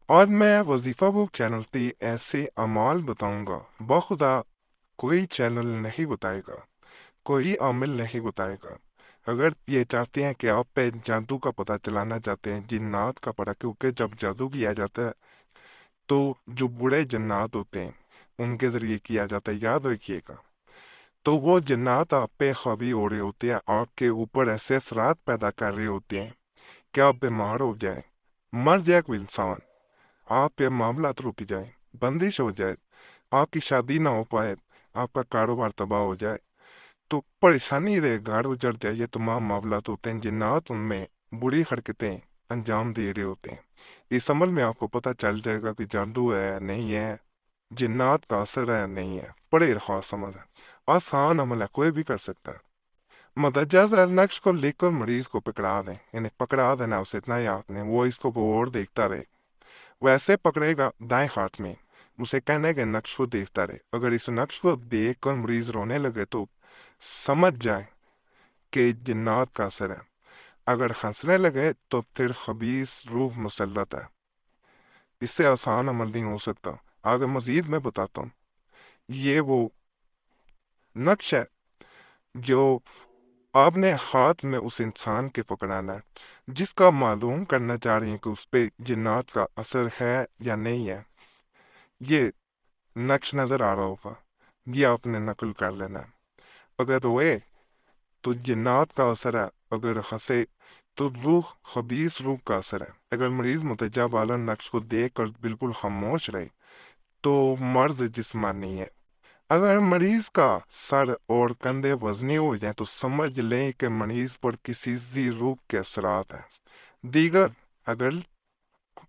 और मैं वजीफा बुक चैनल पे ऐसे अमाल बताऊंगा। बखुदा कोई चैनल नहीं बताएगा, कोई आमिल नहीं बताएगा। अगर ये चाहते हैं कि आप पे जादू का पता चलाना चाहते हैं, जिन्नात का पता, क्योंकि जब जादू किया जाता है तो जो बुरे जन्नात होते हैं उनके जरिए किया जाता है, याद रखिएगा। तो वो जन्नात आप पे हावी हो रहे होते हैं, आपके ऊपर ऐसे असरात पैदा कर रहे होते हैं कि आप बीमार हो जाए, मर जाए कोई इंसान, आप पे मामला रुक जाए, बंदिश हो जाए, आपकी शादी ना हो पाए, आपका कारोबार तबाह हो जाए, तो परेशानी रहे, घर उजड़ जाए। ये तमाम मामला होते हैं, जिन्नात उनमें बुरी हरकतें अंजाम दे रहे होते हैं। इस अमल में आपको पता चल जाएगा कि जादू है नहीं है, जिन्नात का असर है नहीं है। बड़े खास अमल है, आसान अमल है, कोई भी कर सकता है। मदरजा झैल नक्श को लिखकर मरीज को पकड़ा दें, इन्हें पकड़ा देना उसे, इतना ही आपने, वो इसको और देखता रहे। वैसे पकड़ेगा दाएं हाथ में, उसे कहने के नक्श को देखता रहे। अगर इस नक्श को देख कर मरीज रोने लगे तो समझ जाए कि जिन्नात का असर है। अगर हंसने लगे तो फिर खबीस रूह मुसल्लत है। इससे आसान अमल नहीं हो सकता। आगे मजीद मैं बताता हूँ। ये वो नक्श है जो आपने हाथ में उस इंसान के पकड़ाना है जिसका मालूम करना चाह रही है कि उस पे जिन्नात का असर है या नहीं है। ये नक्श नजर आ रहा होगा, ये आपने नकल कर लेना है। अगर रोए तो जिन्नात का असर है, अगर हंसे तो रूह, खबीस रूह का असर है। अगर मरीज मुतजा वाला नक्श को देख कर बिल्कुल खामोश रहे तो मर्ज जिस्मानी है। अगर मरीज का सर और कंधे वजनी हो जाए तो समझ लें कि मरीज पर किसी जी रूह के असरात हैं। दीगर, अगर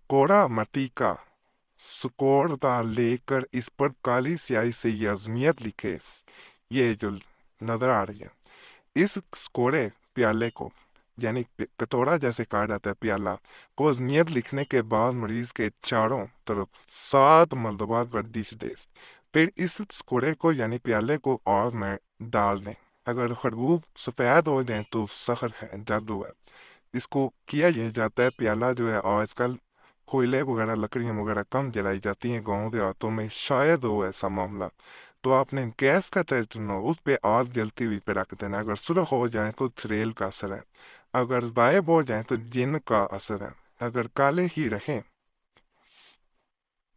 कोड़ा मटी का स्कोर लेकर इस पर काली स्याही से ये अजमियत लिखे, ये जो नजर आ रही है, इस स्कोरे प्याले को, यानी कटोरा जैसे कहा जाता है प्याला को, अजमियत लिखने के बाद मरीज के चारों तरफ 7 मरतबा गर्दिश दे। फिर इस स्कोरे को यानी प्याले को आग में डाल दें। अगर खरबूज सफेद हो जाए तो सहर है, जादू है। इसको किया यह जाता है, प्याला जो है आजकल कोयले वगैरह लकड़ियां वगैरह कम जलाई जाती हैं गाँव देहातों में, शायद हो ऐसा मामला। तो आपने गैस का तेल चुना, उस पे आग जलती हुई पे रख देना। अगर सुर्ख हो जाए तो चुड़ैल का असर है, अगर गायब हो जाए तो जिन्न का असर है, अगर काले ही रहें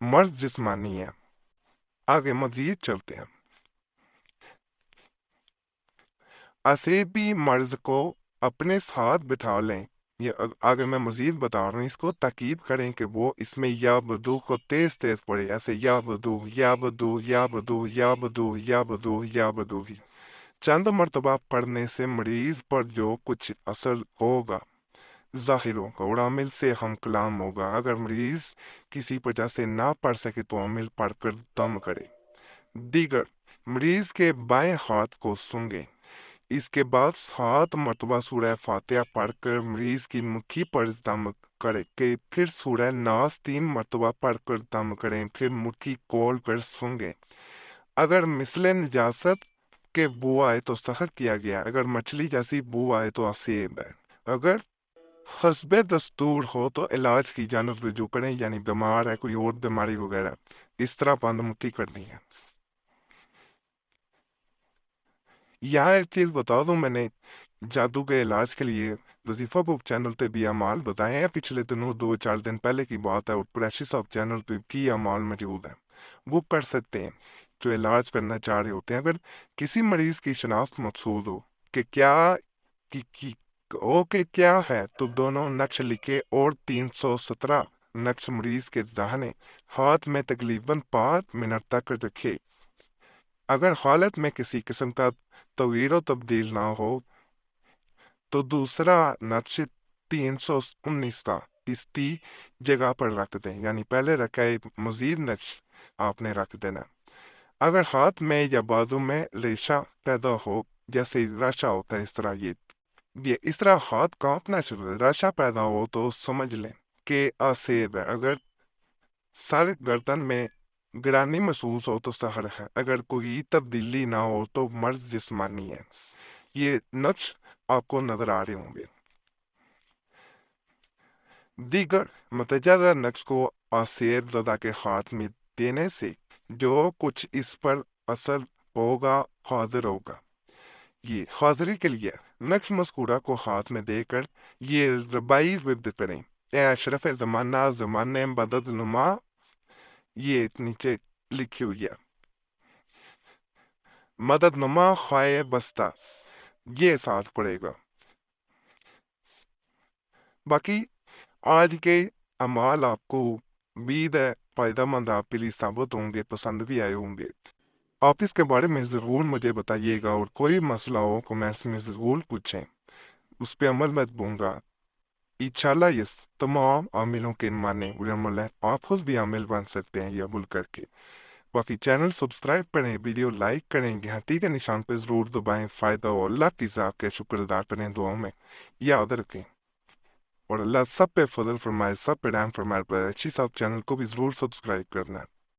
मर्ज जिस्मानी है। आगे मजीद चलते हैं। असेबी मर्ज को अपने साथ बिठा लें। ये आगे मैं मजीद बता रहा हूँ, इसको ताकीद करें कि वो इसमें या बदू को तेज तेज पढ़े, ऐसे या बदू या बदू या बदू या बदू या बदू या बदू ही। चंद मरतबा पढ़ने से मरीज पर जो कुछ असर होगा जाहिर होगा और आमिल से हम कलाम होगा। अगर मरीज किसी वजह से ना पढ़ सके तो आमिल पढ़कर दम करे। दीगर, मरीज के बाएं हाथ को सूंघे, इसके बाद 7 मरतबा सूरह फातिहा पढ़कर मरीज की मुट्ठी पर दम करे के, फिर सूरह नास 3 मरतबा पढ़कर दम करें, फिर मुट्ठी खोल कर सूंघे। अगर मिसले निजासत के बू आए तो सहर किया गया, अगर मछली जैसी बू आए तो असेब है। अगर हस्बे दस्तूर हो तो इलाज की जानब रुजू करें, यानी बीमार है कोई और बीमारी वगैरह, इस तरह बंद मुट्ठी करनी है। यहाँ एक चीज बता दूं, मैंने जादू के इलाज के लिए वजीफा बुक चैनल पे भी अमाल बताए हैं। पिछले दिनों 2-4 दिन पहले की बात है, और कुरैशी साहब चैनल पे भी अमाल मौजूद है, वो कर सकते हैं जो इलाज करना चाह रहे होते हैं। अगर किसी मरीज की शनाख्त मकसूद हो कि क्या की ओके क्या है, तो दोनों नक्श लिखे और 317 नक्श मरीज के दाहिने हाथ में तकरीबन 5 मिनट तक रखे। अगर हालत में किसी किस्म का तवीर तब्दील ना हो तो दूसरा नक्श 319 का इसी जगह पर रख दें, यानी पहले रखा है मजीद नक्श आपने रख देना। अगर हाथ में या बाजू में रेशा पैदा हो, जैसे रेशा होता है इस तरह, ये इस तरह हाथ कांपना शुरू हो, रेशा पैदा हो तो समझ लें कि असेब है। अगर सर गर्दन में गिरानी महसूस हो तो सहर है, अगर कोई तब्दीली ना हो तो मर्ज जिस्मानी है। ये नक्श आपको नजर आ रहे होंगे। दीगर मतजदा नक्श को आसेर ज़दा के हाथ में देने से जो कुछ इस पर असर होगा हाजिर होगा। ये हाजिरी के लिए नक्श मस्कूरा को हाथ में देकर ये रबाई विद करें। ए अशरफ ज़माना ज़माने बदद नुमा, ये नीचे लिखी हुई है। मदद नुमा ख्वाए बस्ता, ये साथ पड़ेगा। बाकी आज के अमाल आपको उम्मीद है फायदेमंद आपके लिए साबित होंगे, पसंद भी आए होंगे। आप इसके बारे में ज़रूर मुझे बताइएगा और कोई मसला हो कमेंट्स में ज़रूर पूछें, उस पर अमल मैं दूंगा। इंशाल्लाह ये तमाम आमिलों के माने अमल है, आप खुद भी आमिल बन सकते हैं ये अमल करके। बाकी चैनल सब्सक्राइब करें, वीडियो लाइक करें, घंटी के निशान पर ज़रूर दबाएं। फ़ायदा हो अल्लाह की ज़ात के शुक्र अदा करें, दुआ में याद रखें और अल्लाह सब पे फजल फरमाए, सब पे रहम फरमाए। अच्छी साहब चैनल को भी ज़रूर सब्सक्राइब करना है।